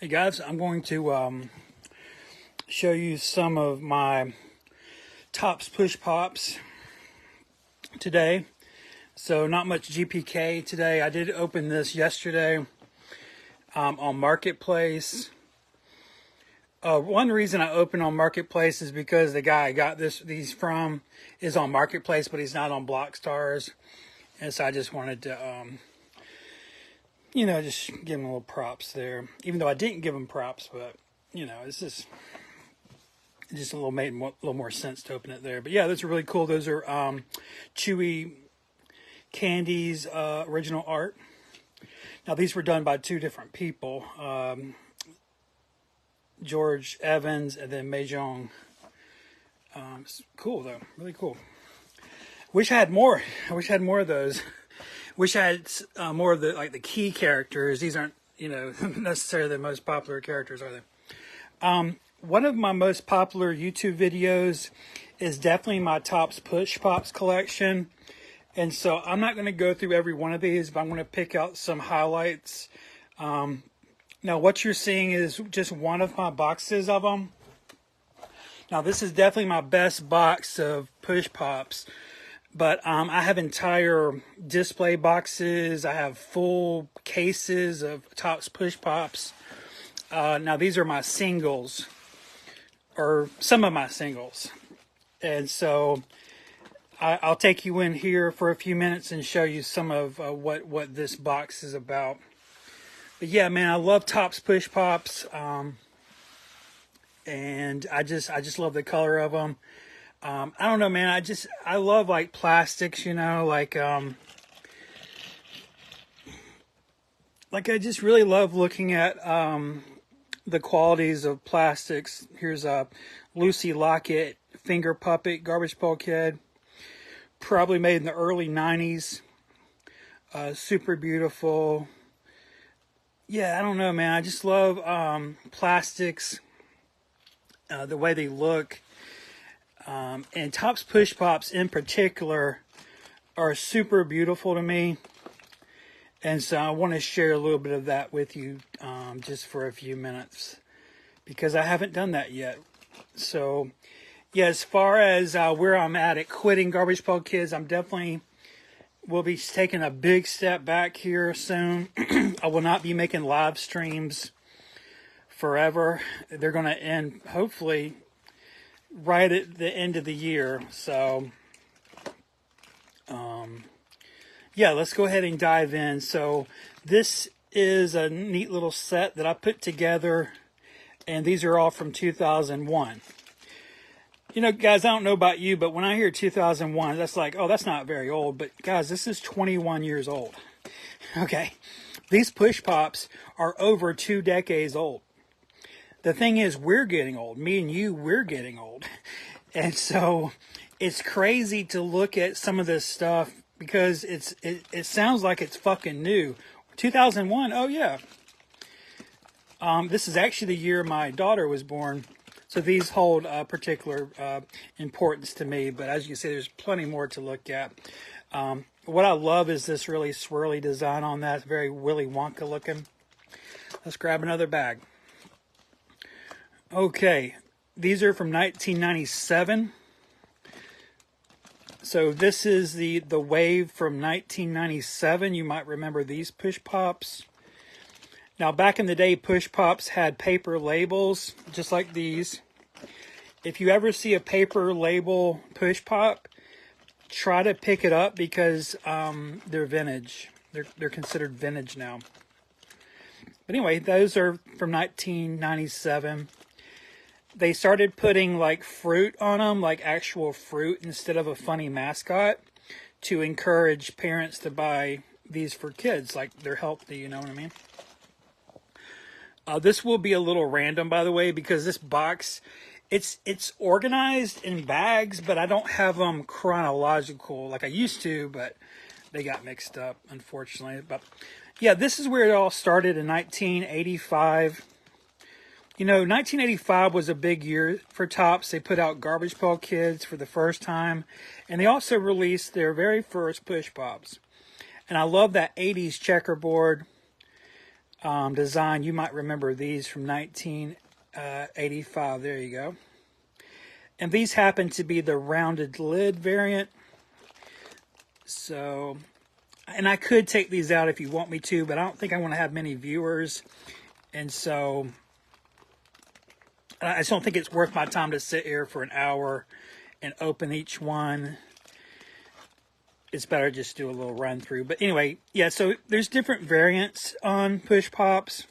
Hey guys, I'm going to show you some of my TOPPS push pops today. So not much GPK today. I did open this yesterday on Marketplace. One reason I opened on Marketplace is because the guy I got these from is on Marketplace, but he's not on Blockstars. And so I just wanted to just give him a little props there. Even though I didn't give him props, but, it's just a little made a little more sense to open it there. But yeah, those are really cool. Those are Chewy Candy's original art. Now, these were done by two different people. George Evans and then Mei Zhong. It's cool, though. Really cool. Wish I had more. I wish I had more of those. Wish I had more of the key characters. These aren't, necessarily the most popular characters, are they? One of my most popular YouTube videos is definitely my TOPPS Push Pops collection. And so I'm not going to go through every one of these, but I'm going to pick out some highlights. Now, what you're seeing is just one of my boxes of them. Now, this is definitely my best box of Push Pops. But I have entire display boxes. I have full cases of TOPPS Push Pops. Now, these are my singles, or some of my singles. And so I'll take you in here for a few minutes and show you some of what this box is about. But yeah, man, I love TOPPS Push Pops. And I just love the color of them. I don't know, man. I love like plastics, like I just really love looking at the qualities of plastics. Here's a Lucy Lockett finger puppet garbage pail kid, probably made in the early 90s. Super beautiful. Yeah, I don't know, man. I just love plastics, the way they look. And TOPPS Push Pops in particular are super beautiful to me. And so I want to share a little bit of that with you just for a few minutes, because I haven't done that yet. So, yeah, as far as where I'm at quitting Garbage Pail Kids, I'm definitely will be taking a big step back here soon. I will not be making live streams forever. They're going to end, hopefully, right at the end of the year. So yeah, let's go ahead and dive in. So this is a neat little set that I put together, and these are all from 2001. Guys, I don't know about you, but when I hear 2001, that's like, oh, that's not very old. But guys, this is 21 years old. Okay, these push pops are over 2 decades old. The thing is, we're getting old. Me and you, we're getting old. And so it's crazy to look at some of this stuff because it sounds like it's fucking new. 2001, oh yeah. This is actually the year my daughter was born. So these hold particular importance to me. But as you can see, there's plenty more to look at. What I love is this really swirly design on that. It's very Willy Wonka looking. Let's grab another bag. Okay, these are from 1997. So this is the wave from 1997. You might remember these push pops. Now, back in the day, push pops had paper labels, just like these. If you ever see a paper label push pop, try to pick it up because they're vintage. They're considered vintage now. But anyway, those are from 1997. They started putting like fruit on them, like actual fruit instead of a funny mascot, to encourage parents to buy these for kids. Like, they're healthy, you know what I mean? This will be a little random, by the way, because this box, it's organized in bags, but I don't have them chronological like I used to, but they got mixed up, unfortunately. But yeah, this is where it all started in 1985. 1985 was a big year for TOPPS. They put out Garbage Pail Kids for the first time, and they also released their very first Push Pops. And I love that 80s checkerboard. design. You might remember these from 1985. There you go. And these happen to be the rounded lid variant. So, and I could take these out if you want me to, but I don't think I want to have many viewers. And so, I just don't think it's worth my time to sit here for an hour and open each one. It's better just do a little run through. But anyway, yeah, so there's different variants on Push Pops.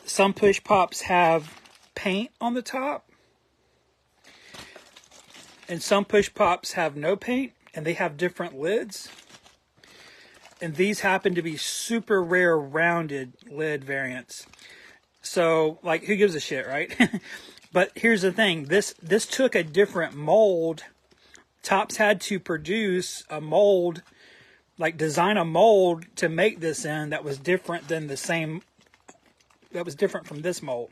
Some Push Pops have paint on the top. And some Push Pops have no paint, and they have different lids. And these happen to be super rare rounded lid variants. So, like, who gives a shit, right? But here's the thing. This took a different mold. TOPPS had to produce a mold, like design a mold to make this in that was different than the same, that was different from this mold.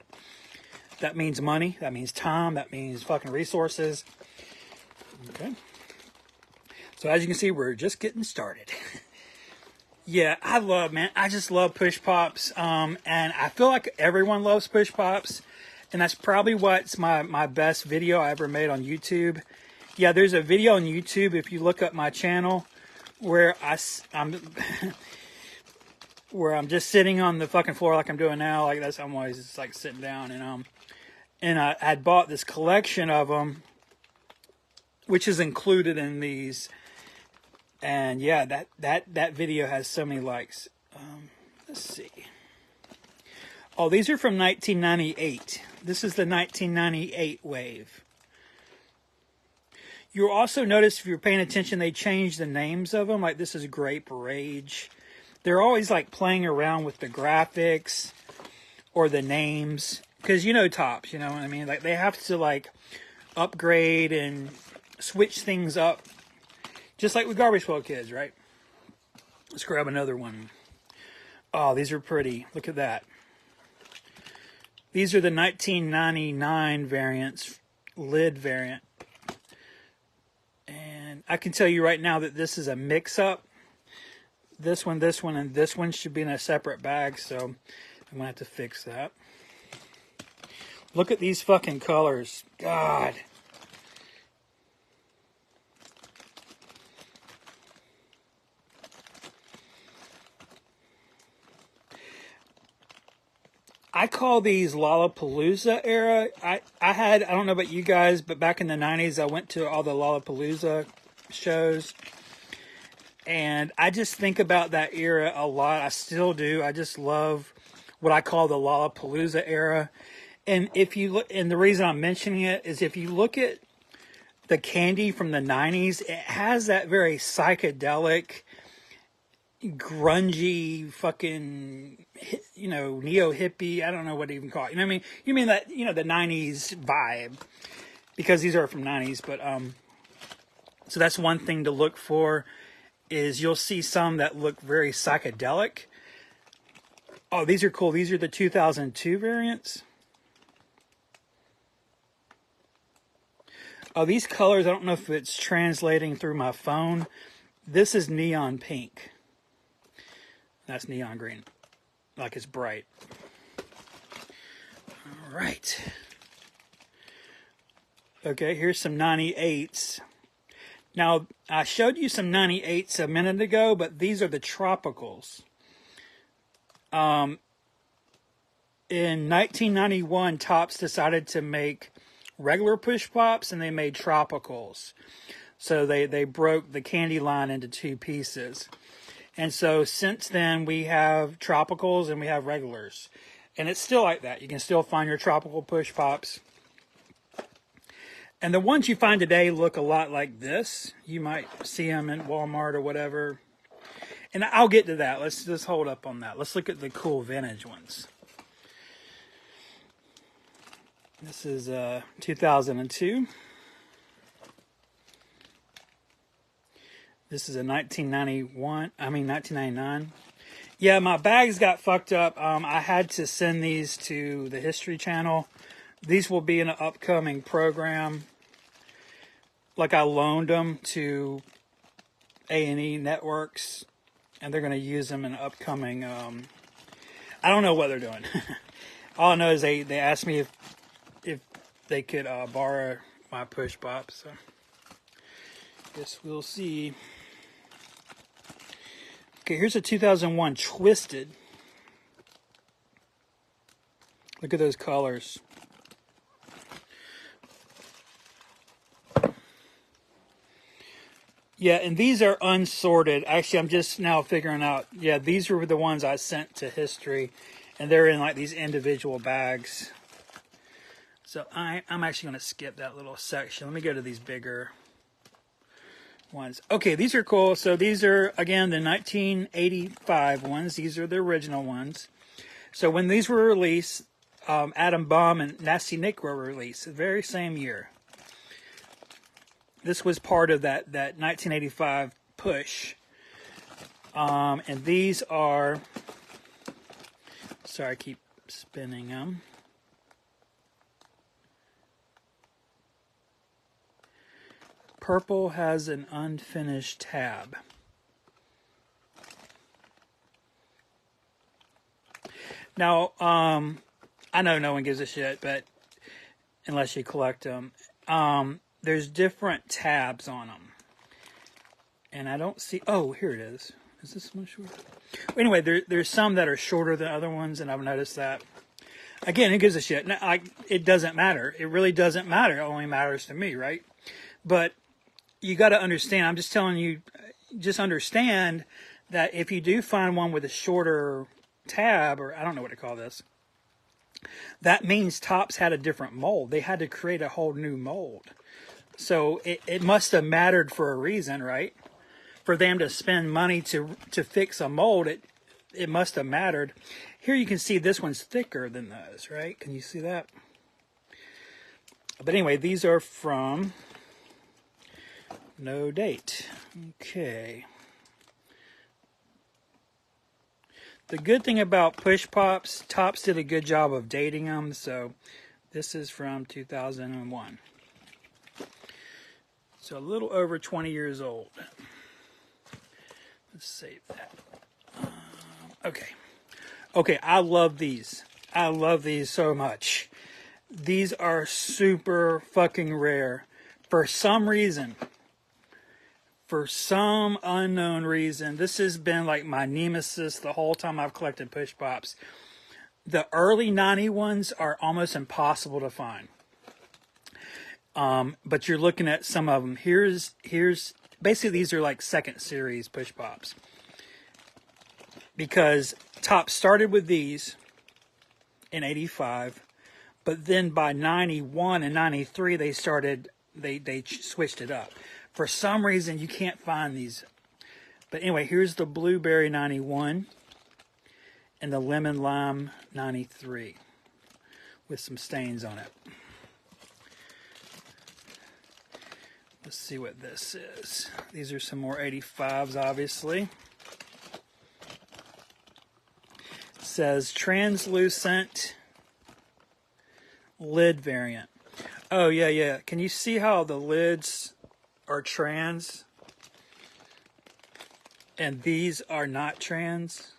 That means money. That means time. That means fucking resources. Okay. So as you can see, we're just getting started. Yeah, I just love Push Pops. And I feel like everyone loves Push Pops. And that's probably what's my best video I ever made on YouTube. Yeah, there's a video on YouTube, if you look up my channel, where I'm where I'm just sitting on the fucking floor like I'm doing now. Like that's, I'm always just like sitting down, and I had bought this collection of them, which is included in these. And yeah, that video has so many likes. Let's see. Oh, these are from 1998. This is the 1998 wave. You'll also notice, if you're paying attention, they changed the names of them. Like this is Grape Rage. They're always like playing around with the graphics or the names. Because you know TOPPS, you know what I mean? Like they have to like upgrade and switch things up. Just like with Garbage Pail Kids, right? Let's grab another one. Oh, these are pretty. Look at that. These are the 1999 variants, lid variant. And I can tell you right now that this is a mix-up. This one, and this one should be in a separate bag, so I'm going to have to fix that. Look at these fucking colors. God. I call these Lollapalooza era. I don't know about you guys, but back in the 90s, I went to all the Lollapalooza shows. And I just think about that era a lot. I still do. I just love what I call the Lollapalooza era. And if you look, and the reason I'm mentioning it is if you look at the candy from the 90s, it has that very psychedelic, grungy, fucking, you know, neo-hippie, I don't know what to even call it. You know what I mean? You mean that, you know, the 90s vibe. Because these are from 90s, but, so that's one thing to look for, is you'll see some that look very psychedelic. Oh, these are cool. These are the 2002 variants. Oh, these colors, I don't know if it's translating through my phone. This is neon pink. That's neon green. Like it's bright. All right. Okay, here's some 98s. Now, I showed you some 98s a minute ago, but these are the tropicals. In 1991, TOPPS decided to make regular Push Pops, and they made tropicals. So they broke the candy line into two pieces. And so since then, we have tropicals and we have regulars. And it's still like that. You can still find your tropical Push Pops. And the ones you find today look a lot like this. You might see them in Walmart or whatever. And I'll get to that. Let's just hold up on that. Let's look at the cool vintage ones. This is 2002. This is a 1999. Yeah, my bags got fucked up. I had to send these to the History Channel. These will be in an upcoming program. Like I loaned them to A&E Networks, and they're going to use them in an upcoming. I don't know what they're doing. All I know is they asked me if they could borrow my push pop. So guess we'll see. Okay, here's a 2001 Twisted. Look at those colors. Yeah, and these are unsorted. Actually, I'm just now figuring out. Yeah, these were the ones I sent to history, and they're in like these individual bags. So I'm actually going to skip that little section. Let me go to these bigger ones. Okay, these are cool. So these are, again, the 1985 ones. These are the original ones. So when these were released, Adam Bomb and Nasty Nick were released the very same year. This was part of that 1985 push. And these are, sorry, I keep spinning them. Purple has an unfinished tab. Now, I know no one gives a shit, but unless you collect them, there's different tabs on them. And I don't see, oh, here it is. Is this one short? Anyway, there's some that are shorter than other ones, and I've noticed that. Again, who gives a shit? It doesn't matter. It really doesn't matter. It only matters to me, right? But you got to understand, I'm just telling you, just understand that if you do find one with a shorter tab, or I don't know what to call this, that means TOPPS had a different mold. They had to create a whole new mold. So it must have mattered for a reason, right? For them to spend money to fix a mold, it must have mattered. Here you can see this one's thicker than those, right? Can you see that? But anyway, these are from no date. Okay. The good thing about push pops, TOPPS did a good job of dating them. So this is from 2001. So a little over 20 years old. Let's save that. Okay, I love these. I love these so much. These are super fucking rare. For some reason, for some unknown reason, this has been like my nemesis the whole time I've collected push pops. The early 90 ones are almost impossible to find. But you're looking at some of them. Here's basically these are like second series push pops. Because TOPPS started with these in 85, but then by 91 and 93 they switched it up. For some reason you can't find these. But anyway, here's the Blueberry 91 and the Lemon Lime 93 with some stains on it. Let's see what this is. These are some more 85s, obviously. It says translucent lid variant. Oh, yeah. Can you see how the lids are trans? And these are not trans?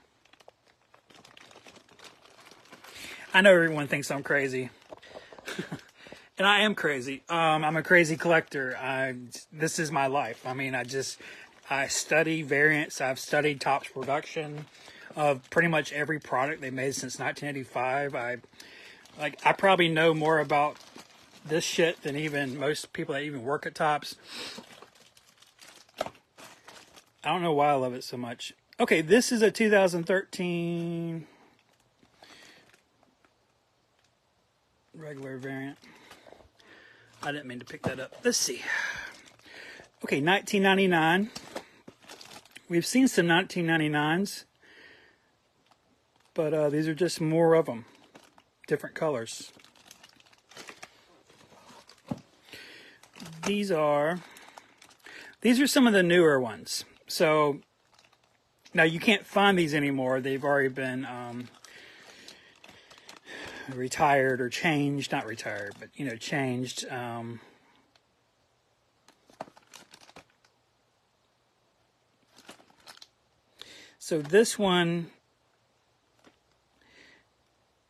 I know everyone thinks I'm crazy. And I am crazy. I'm a crazy collector. This is my life. I mean, I study variants. I've studied TOPPS production of pretty much every product they made since 1985. I probably know more about this shit than even most people that even work at TOPPS. I don't know why I love it so much. Okay, this is a 2013 regular variant. I didn't mean to pick that up. Let's see. Okay, 1999. We've seen some 1999s, but these are just more of them. Different colors. These are some of the newer ones. So, now you can't find these anymore. They've already been retired or changed. Not retired, but, changed. So this one,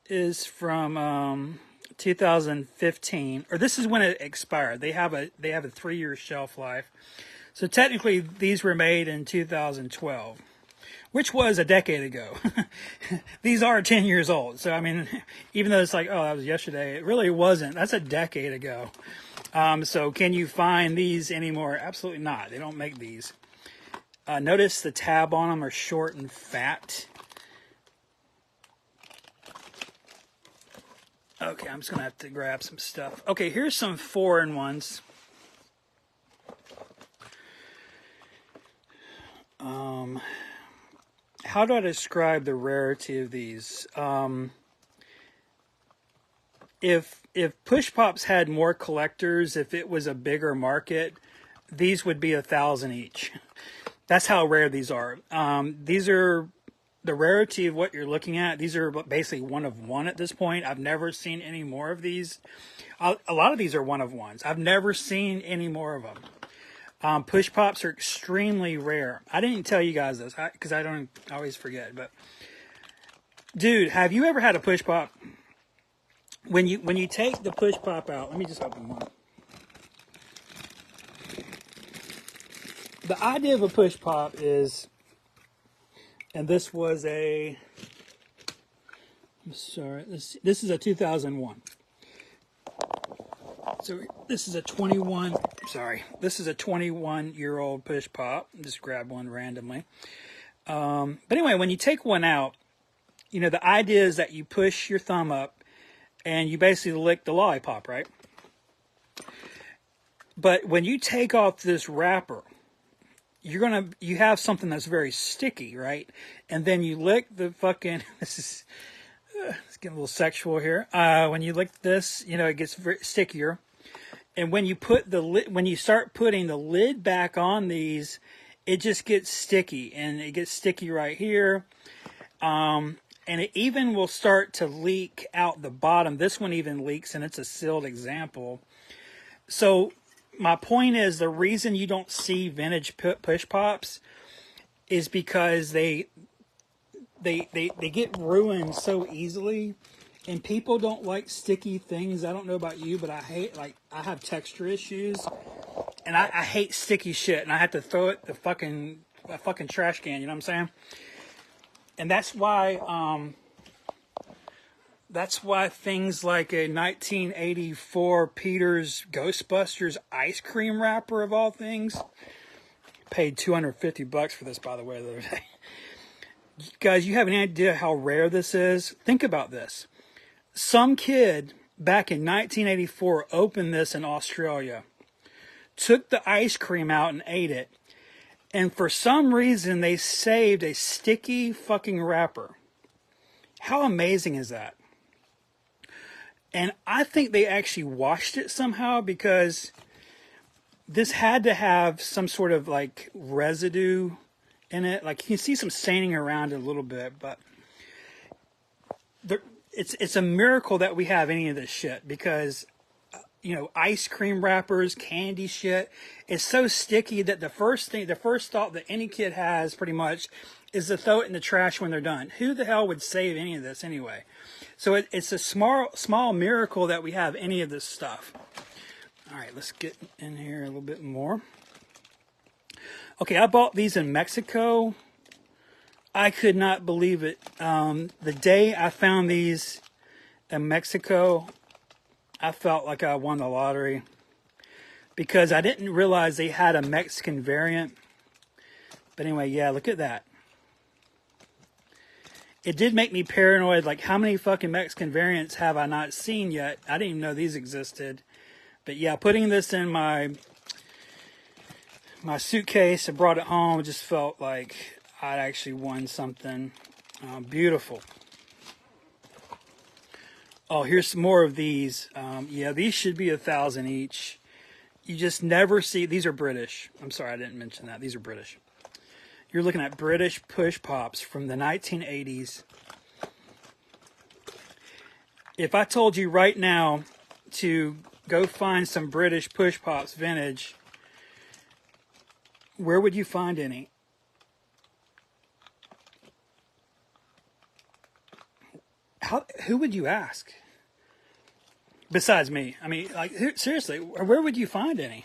is from 2015, or this is when it expired. They have a 3-year shelf life. So technically, these were made in 2012, which was a decade ago. These are 10 years old. So, I mean, even though it's like, oh, that was yesterday, it really wasn't. That's a decade ago. So can you find these anymore? Absolutely not. They don't make these. Notice the tab on them are short and fat. Okay, I'm just going to have to grab some stuff. Okay, here's some foreign ones. How do I describe the rarity of these? If Push Pops had more collectors, if it was a bigger market, these would be 1,000 each. That's how rare these are. These are the rarity of what you're looking at. These are basically one of one at this point. I've never seen any more of these. A lot of these are one of ones. I've never seen any more of them. Push Pops are extremely rare. I didn't tell you guys this because I always forget. But dude, have you ever had a Push Pop? When you take the Push Pop out, let me just open one. The idea of a Push Pop is, and this was I'm sorry, this is a 2001. So this is a 21-year-old Push Pop. Just grab one randomly. But anyway, when you take one out, you know, the idea is that you push your thumb up and you basically lick the lollipop, right? But when you take off this wrapper, you have something that's very sticky, right? And then you lick the fucking, it's getting a little sexual here. When you lick this, you know, it gets very stickier. And when you start putting the lid back on these, it just gets sticky, and it gets sticky right here. And it even will start to leak out the bottom. This one even leaks, and it's a sealed example. So my point is, the reason you don't see vintage Push Pops is because they get ruined so easily. And people don't like sticky things. I don't know about you, but I have texture issues. And I hate sticky shit. And I have to throw it a fucking trash can, you know what I'm saying? And that's why things like a 1984 Peter's Ghostbusters ice cream wrapper, of all things, paid $250 for this, by the way, the other day. Guys, you have any idea how rare this is? Think about this. Some kid back in 1984 opened this in Australia, took the ice cream out and ate it, and for some reason they saved a sticky fucking wrapper. How amazing is that? And I think they actually washed it somehow, because this had to have some sort of like residue in it. Like, you can see some staining around it a little bit, but it's a miracle that we have any of this shit, because you know, ice cream wrappers, candy shit, it's so sticky that the first thought that any kid has pretty much is to throw it in the trash when they're done. Who the hell would save any of this anyway? So it's a small miracle that we have any of this stuff. All right, let's get in here a little bit more. Okay, I bought these in Mexico. I could not believe it. The day I found these in Mexico, I felt like I won the lottery, because I didn't realize they had a Mexican variant. But anyway, yeah, look at that. It did make me paranoid, like, how many fucking Mexican variants have I not seen yet? I didn't even know these existed. But yeah, putting this in my suitcase, I brought it home, it just felt like I'd actually won something beautiful. Oh, here's some more of these. Yeah, these should be 1,000 each. You just never see. These are British. I'm sorry, I didn't mention that. These are British. You're looking at British Push Pops from the 1980s. If I told you right now to go find some British Push Pops vintage, where would you find any? who would you ask? Besides me. I mean, like, seriously, where would you find any?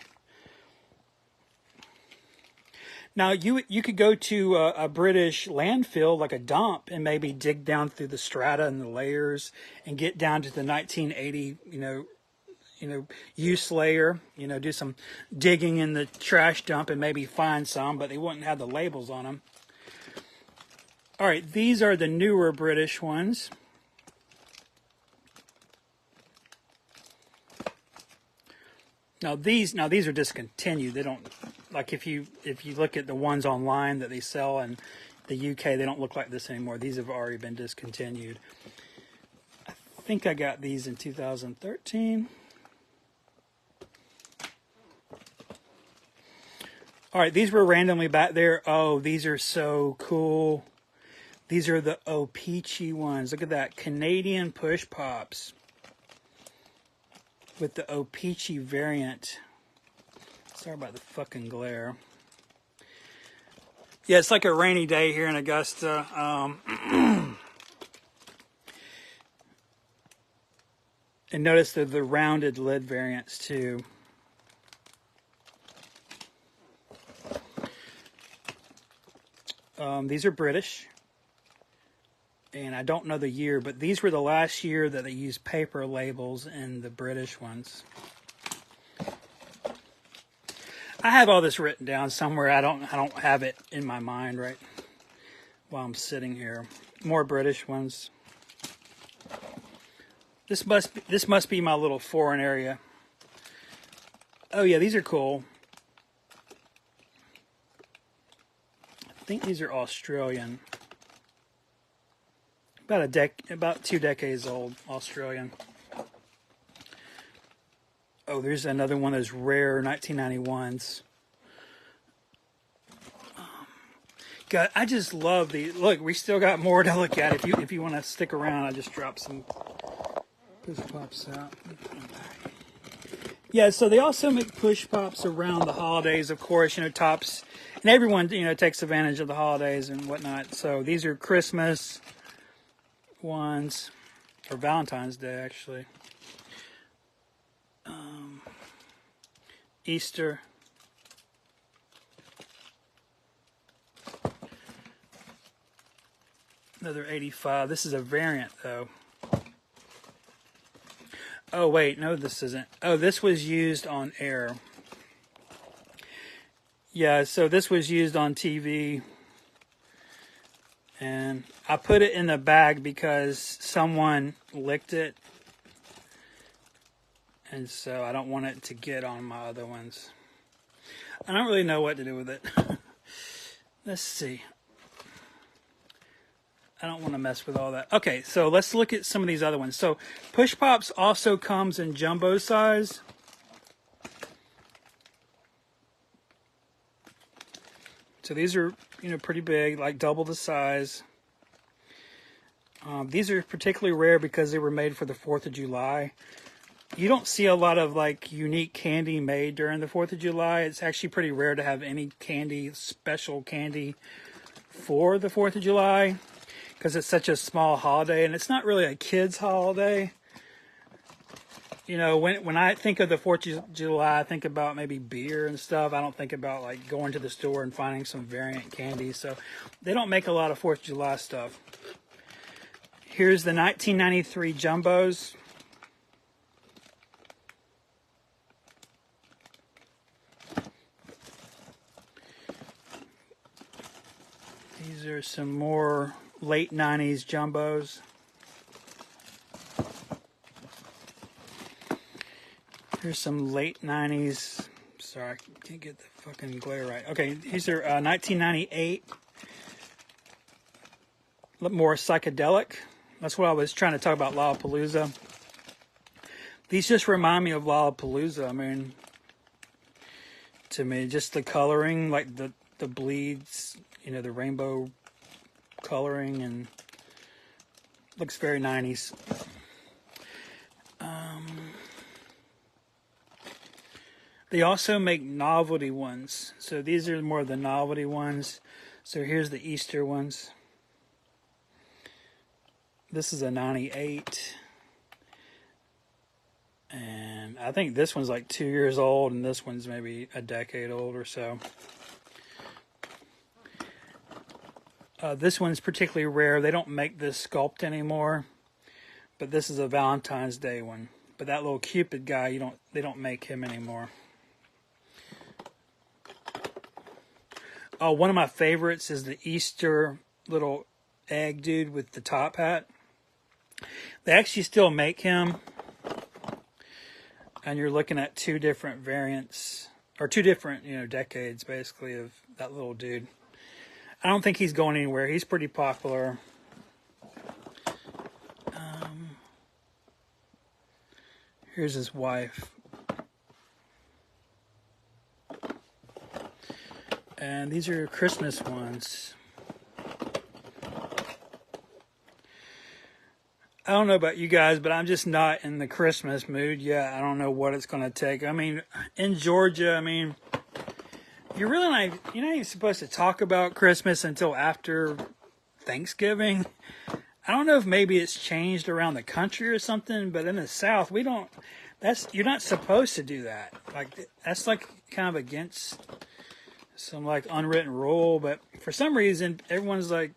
Now, you could go to a British landfill, like a dump, and maybe dig down through the strata and the layers and get down to the 1980, use layer, do some digging in the trash dump and maybe find some, but they wouldn't have the labels on them. All right, these are the newer British ones. Now these are discontinued. They don't, like, if you look at the ones online that they sell in the UK, they don't look like this anymore. These have already been discontinued. I think I got these in 2013. All right, these were randomly back there. Oh, these are so cool. These are the O-Peachy ones. Look at that, Canadian push pops with the O-Peachy variant. Sorry about the fucking glare. Yeah, it's like a rainy day here in Augusta. And notice the rounded lid variants too. These are British. And I don't know the year, but these were the last year that they used paper labels in the British ones. I have all this written down somewhere. I don't have it in my mind right while I'm sitting here. More British ones. This must be my little foreign area. Oh yeah, these are cool. I think these are Australian. About 2 decades old, Australian. Oh, there's another one of those rare 1991s. God, I just love these. Look, we still got more to look at. If you want to stick around, I just dropped some. Push pops out. Yeah, so they also make push pops around the holidays, of course. TOPPS, and everyone takes advantage of the holidays and whatnot. So these are Christmas ones, or Valentine's Day actually. Easter. Another 85. This is a variant though. Oh wait, no, this isn't. Oh, this was used on air. Yeah, so this was used on TV. And I put it in the bag because someone licked it. And so I don't want it to get on my other ones. I don't really know what to do with it. Let's see. I don't want to mess with all that. Okay, so let's look at some of these other ones. So Push Pops also comes in jumbo size. So these are, pretty big, like double the size. These are particularly rare because they were made for the 4th of July. You don't see a lot of like unique candy made during the 4th of July. It's actually pretty rare to have any candy, special candy for the 4th of July because it's such a small holiday and it's not really a kid's holiday. When I think of the 4th of July, I think about maybe beer and stuff. I don't think about like going to the store and finding some variant candy. So they don't make a lot of 4th of July stuff. Here's the 1993 Jumbos. These are some more late 90s Jumbos. Here's some late 90s. Sorry, I can't get the fucking glare right. Okay, these are 1998. A little more psychedelic. That's what I was trying to talk about, Lollapalooza. These just remind me of Lollapalooza. I mean, to me, just the coloring, like the bleeds, the rainbow coloring, and looks very 90s. They also make novelty ones. So these are more of the novelty ones. So here's the Easter ones. This is a 98. And I think this one's like 2 years old, and this one's maybe a decade old or so. This one's particularly rare. They don't make this sculpt anymore, but this is a Valentine's Day one. But that little Cupid guy, they don't make him anymore. One of my favorites is the Easter little egg dude with the top hat. They actually still make him. And you're looking at two different variants, or two different, decades, basically, of that little dude. I don't think he's going anywhere. He's pretty popular. Here's his wife. And these are Christmas ones. I don't know about you guys, but I'm just not in the Christmas mood yet. I don't know what it's going to take. I mean, in Georgia, you're really not, you're not even supposed to talk about Christmas until after Thanksgiving. I don't know if maybe it's changed around the country or something, but in the South, you're not supposed to do that. Like, that's like kind of against some like unwritten rule, but for some reason, everyone's like,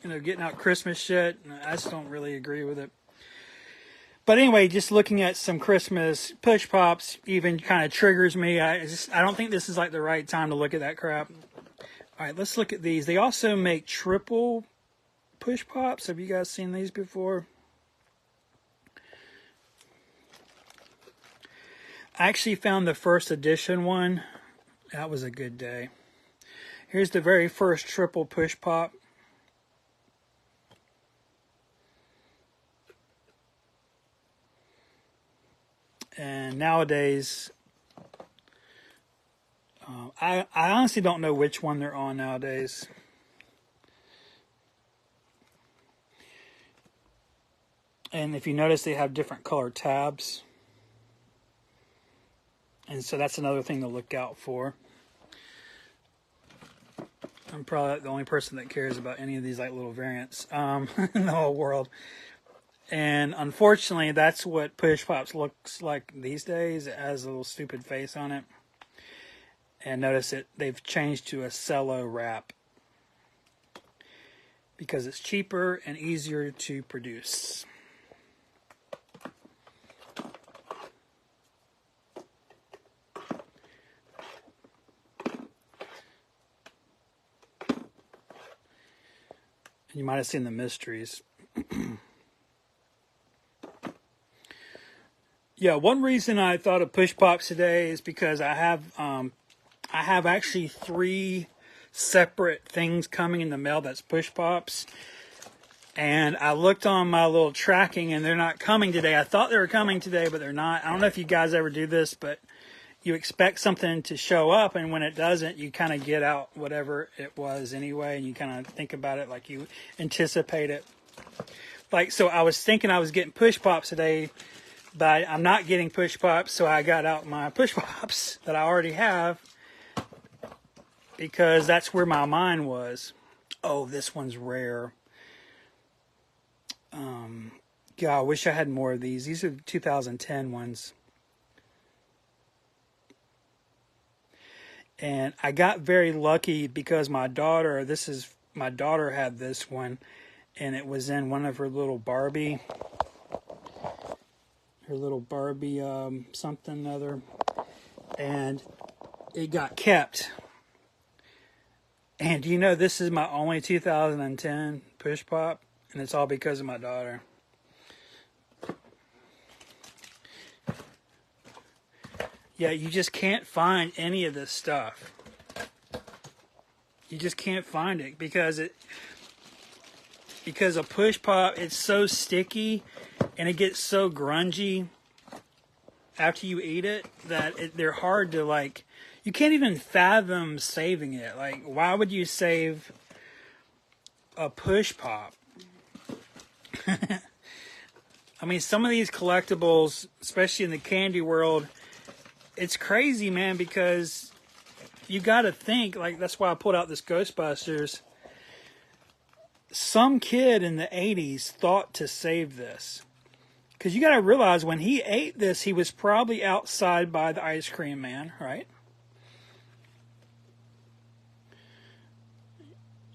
getting out Christmas shit, and I just don't really agree with it. But anyway, just looking at some Christmas push pops even kind of triggers me. I don't think this is like the right time to look at that crap. All right, let's look at these. They also make triple push pops. Have you guys seen these before? I actually found the first edition one. That was a good day. Here's the very first triple push pop. And nowadays, I honestly don't know which one they're on nowadays. And if you notice, they have different color tabs. And so that's another thing to look out for. I'm probably the only person that cares about any of these like little variants in the whole world. And unfortunately, that's what Push Pops looks like these days. It has a little stupid face on it. And notice they've changed to a cello wrap because it's cheaper and easier to produce. You might have seen the mysteries. Yeah, one reason I thought of Push Pops today is because I have actually 3 separate things coming in the mail that's Push Pops. And I looked on my little tracking and they're not coming today. I thought they were coming today, but they're not. I don't know if you guys ever do this, but you expect something to show up, and when it doesn't, you kind of get out whatever it was anyway, and you kind of think about it like you anticipate it. Like, so I was thinking I was getting Push Pops today, but I'm not getting Push Pops, so I got out my Push Pops that I already have because that's where my mind was. Oh, this one's rare. God, I wish I had more of these. These are the 2010 ones. And I got very lucky because my daughter had this one, and it was in one of her little Barbie something other, and it got kept. And this is my only 2010 Push Pop, and it's all because of my daughter. Yeah, you just can't find any of this stuff. You just can't find it because a Push Pop, it's so sticky and it gets so grungy after you eat it that they're hard to, like, you can't even fathom saving it. Like, why would you save a Push Pop? I mean, some of these collectibles, especially in the candy world, it's crazy, man, because you got to think, like, that's why I pulled out this Ghostbusters. some kid in the 80s thought to save this. Because you got to realize when he ate this, he was probably outside by the ice cream man, right?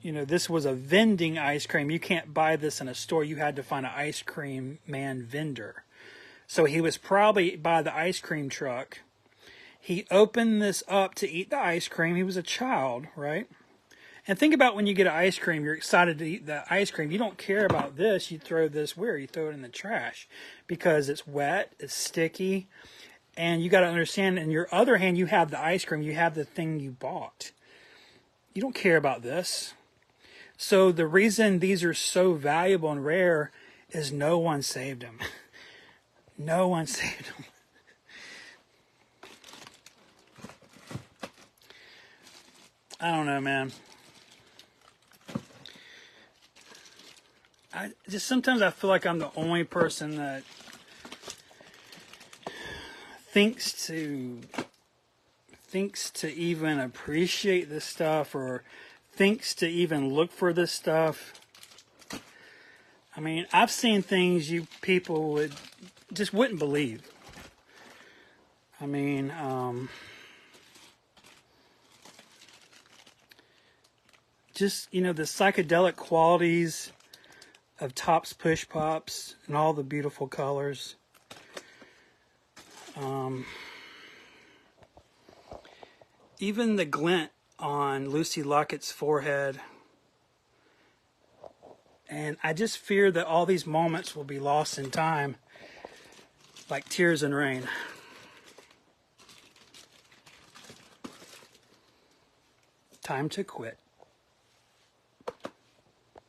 You know, this was a vending ice cream. You can't buy this in a store. You had to find an ice cream man vendor. So he was probably by the ice cream truck. He opened this up to eat the ice cream. He was a child, right? And think about when you get an ice cream, you're excited to eat the ice cream. You don't care about this. You throw this where? You throw it in the trash because it's wet, it's sticky. And you got to understand, in your other hand, you have the ice cream. You have the thing you bought. You don't care about this. So the reason these are so valuable and rare is no one saved them. No one saved them. I don't know, man. Sometimes I feel like I'm the only person that thinks to even appreciate this stuff, or thinks to even look for this stuff. I mean, I've seen things you people wouldn't believe. I mean, the psychedelic qualities of TOPPS Push Pops and all the beautiful colors. Even the glint on Lucy Lockett's forehead. And I just fear that all these moments will be lost in time, like tears in rain. Time to quit.